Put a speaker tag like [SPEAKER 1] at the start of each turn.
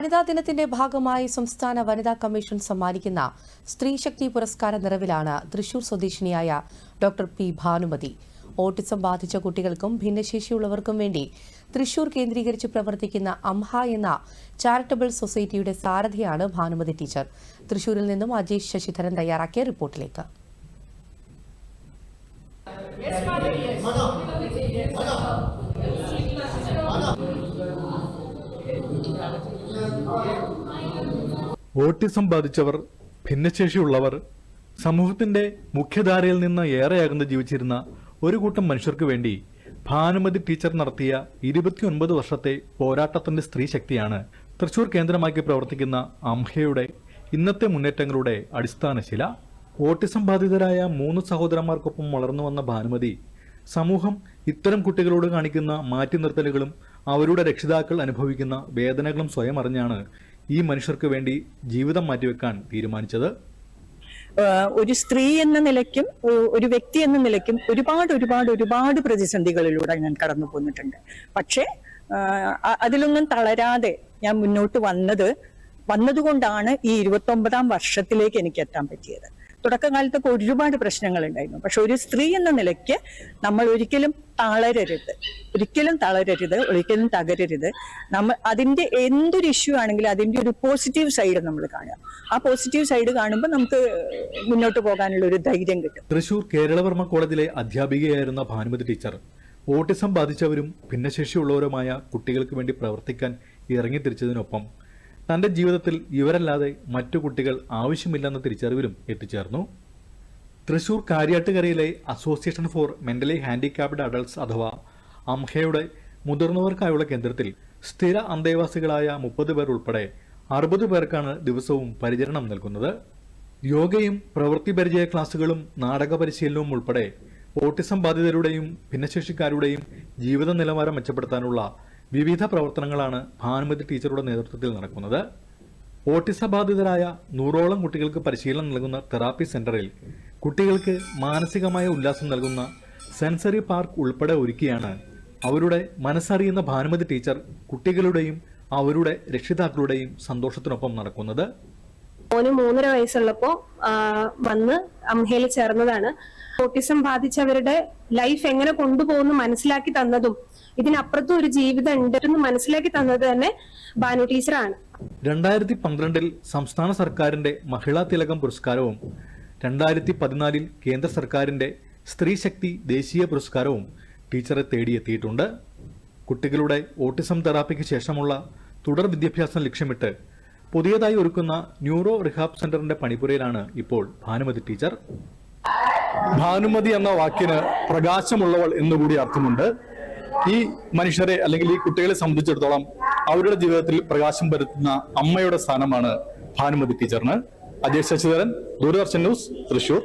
[SPEAKER 1] വനിതാ ദിനത്തിന്റെ ഭാഗമായി സംസ്ഥാന വനിതാ കമ്മീഷൻ സമ്മാനിക്കുന്ന സ്ത്രീശക്തി പുരസ്കാര നിറവിലാണ് തൃശൂർ സ്വദേശിനിയായ ഡോക്ടർ പി ഭാനുമതി. ഓട്ടിസം ബാധിച്ച കുട്ടികൾക്കും ഭിന്നശേഷിയുള്ളവർക്കും വേണ്ടി തൃശൂർ കേന്ദ്രീകരിച്ച് പ്രവർത്തിക്കുന്ന അംഹ എന്ന ചാരിറ്റബിൾ സൊസൈറ്റിയുടെ സാരഥിയാണ് ഭാനുമതി ടീച്ചർ. തൃശൂരിൽ നിന്നും അജേഷ് ശശിധരൻ തയ്യാറാക്കിയ റിപ്പോർട്ടിലേക്ക്.
[SPEAKER 2] ഓട്ടിസം ബാധിച്ചവർ, ഭിന്നശേഷിയുള്ളവർ, സമൂഹത്തിന്റെ മുഖ്യധാരയിൽ നിന്ന് ഏറെ അകന്ന് ജീവിച്ചിരുന്ന ഒരു കൂട്ടം മനുഷ്യർക്ക് വേണ്ടി ഭാനുമതി ടീച്ചർ നടത്തിയ 29 വർഷത്തെ പോരാട്ടത്തിന്റെ സ്ത്രീശക്തിയാണ് തൃശൂർ കേന്ദ്രമാക്കി പ്രവർത്തിക്കുന്ന അംഹയുടെ ഇന്നത്തെ മുന്നേറ്റങ്ങളുടെ അടിസ്ഥാനശില. ഓട്ടിസം ബാധിതരായ 3 സഹോദരന്മാർക്കൊപ്പം വളർന്നു വന്ന ഭാനുമതി സമൂഹം ഇത്തരം കുട്ടികളോട് കാണിക്കുന്ന മാറ്റി നിർത്തലുകളും അവരുടെ രക്ഷിതാക്കൾ അനുഭവിക്കുന്ന വേദനകളും സ്വയം അറിഞ്ഞാണ് ഈ മനുഷ്യർക്ക് വേണ്ടി ജീവിതം മാറ്റിവെക്കാൻ തീരുമാനിച്ചത്.
[SPEAKER 3] ഒരു സ്ത്രീ എന്ന നിലയ്ക്കും ഒരു വ്യക്തി എന്ന നിലയ്ക്കും ഒരുപാട് പ്രതിസന്ധികളിലൂടെ ഞാൻ കടന്നു പോന്നിട്ടുണ്ട്. പക്ഷേ അതിലൊന്നും തളരാതെ ഞാൻ മുന്നോട്ട് വന്നതുകൊണ്ടാണ് ഈ 29ാം വർഷത്തിലേക്ക് എനിക്ക് എത്താൻ പറ്റിയത്. തുടക്കകാലത്തൊക്കെ ഒരുപാട് പ്രശ്നങ്ങൾ ഉണ്ടായിരുന്നു. പക്ഷെ ഒരു സ്ത്രീ എന്ന നിലയ്ക്ക് നമ്മൾ ഒരിക്കലും തളരരുത്, ഒരിക്കലും തകരരുത്. നമ്മൾ അതിന്റെ എന്തൊരു ഇഷ്യൂ ആണെങ്കിലും അതിന്റെ ഒരു പോസിറ്റീവ് സൈഡ് നമ്മൾ കാണുക. ആ പോസിറ്റീവ് സൈഡ് കാണുമ്പോൾ നമുക്ക് മുന്നോട്ട് പോകാനുള്ള ഒരു ധൈര്യം കിട്ടും.
[SPEAKER 2] തൃശൂർ കേരളവർമ്മ കോളേജിലെ അധ്യാപികയായിരുന്ന ഭാനുമതി ടീച്ചർ ഓട്ടിസം ബാധിച്ചവരും ഭിന്നശേഷിയുള്ളവരുമായ കുട്ടികൾക്ക് വേണ്ടി പ്രവർത്തിക്കാൻ ഇറങ്ങിത്തിരിച്ചതിനൊപ്പം തന്റെ ജീവിതത്തിൽ ഇവരല്ലാതെ മറ്റു കുട്ടികൾ ആവശ്യമില്ലെന്ന തിരിച്ചറിവിലും എത്തിച്ചേർന്നു. തൃശൂർ കാര്യാട്ടുകരയിലെ association for mentally handicapped adults അഥവാ അംഹയുടെ മുതിർന്നവർക്കായുള്ള കേന്ദ്രത്തിൽ സ്ഥിര അന്തേവാസികളായ 30 പേർ ഉൾപ്പെടെ 60 പേർക്കാണ് ദിവസവും പരിചരണം നൽകുന്നത്. യോഗയും പ്രവൃത്തി പരിചയ ക്ലാസുകളും നാടക പരിശീലനവും ഉൾപ്പെടെ ഓട്ടിസം ബാധിതരുടെയും ഭിന്നശേഷിക്കാരുടെയും ജീവിത നിലവാരം മെച്ചപ്പെടുത്താനുള്ള വിവിധ പ്രവർത്തനങ്ങളാണ് ഭാനുമതി ടീച്ചറുടെ നേതൃത്വത്തിൽ നടക്കുന്നത്. ഓട്ടിസ ബാധിതരായ 100ഓളം കുട്ടികൾക്ക് പരിശീലനം നൽകുന്ന തെറാപ്പി സെന്ററിൽ കുട്ടികൾക്ക് മാനസികമായ ഉല്ലാസം നൽകുന്ന സെൻസറി പാർക്ക് ഉൾപ്പെടെ ഒരുക്കിയാണ് അവരുടെ മനസ്സറിയുന്ന ഭാനുമതി ടീച്ചർ കുട്ടികളുടെയും അവരുടെ രക്ഷിതാക്കളുടെയും സന്തോഷത്തിനൊപ്പം നടക്കുന്നത്.
[SPEAKER 4] മോന് 3.5 വയസ്സുള്ളപ്പോ വന്ന് അംഹയിൽ ചേർന്നതാണ്. ഓട്ടിസം ബാധിച്ചവരുടെ ലൈഫ് എങ്ങനെ കൊണ്ടുപോകുന്നു മനസ്സിലാക്കി തന്നതും ഇതിനപ്പുറത്തും ഒരു ജീവിതം ഉണ്ടെന്ന് മനസ്സിലാക്കി തന്നത് തന്നെ ഭാനു ടീച്ചറാണ്.
[SPEAKER 2] 2012 സംസ്ഥാന സർക്കാരിന്റെ മഹിളാ തിലകം പുരസ്കാരവും 2014 കേന്ദ്ര സർക്കാരിന്റെ സ്ത്രീശക്തി ദേശീയ പുരസ്കാരവും ടീച്ചറെ തേടിയെത്തിയിട്ടുണ്ട്. കുട്ടികളുടെ ഓട്ടിസം തെറാപ്പിക്ക് ശേഷമുള്ള തുടർ വിദ്യാഭ്യാസം ലക്ഷ്യമിട്ട് പുതിയതായി ഒരുക്കുന്ന ന്യൂറോ റിഹാബ് സെന്ററിന്റെ പണിപ്പുരയിലാണ് ഇപ്പോൾ ഭാനുമതി ടീച്ചർ. ഭാനുമതി എന്ന വാക്കിന് പ്രകാശമുള്ളവൾ എന്നുകൂടി അർത്ഥമുണ്ട്. ഈ മനുഷ്യരെ അല്ലെങ്കിൽ ഈ കുട്ടികളെ സംബന്ധിച്ചിടത്തോളം അവരുടെ ജീവിതത്തിൽ പ്രകാശം പരത്തുന്ന അമ്മയുടെ സ്ഥാനമാണ് ഭാനുമതി ടീച്ചറിന്. അജേഷ് ശശിധരൻ, ദൂരദർശൻ ന്യൂസ്, തൃശൂർ.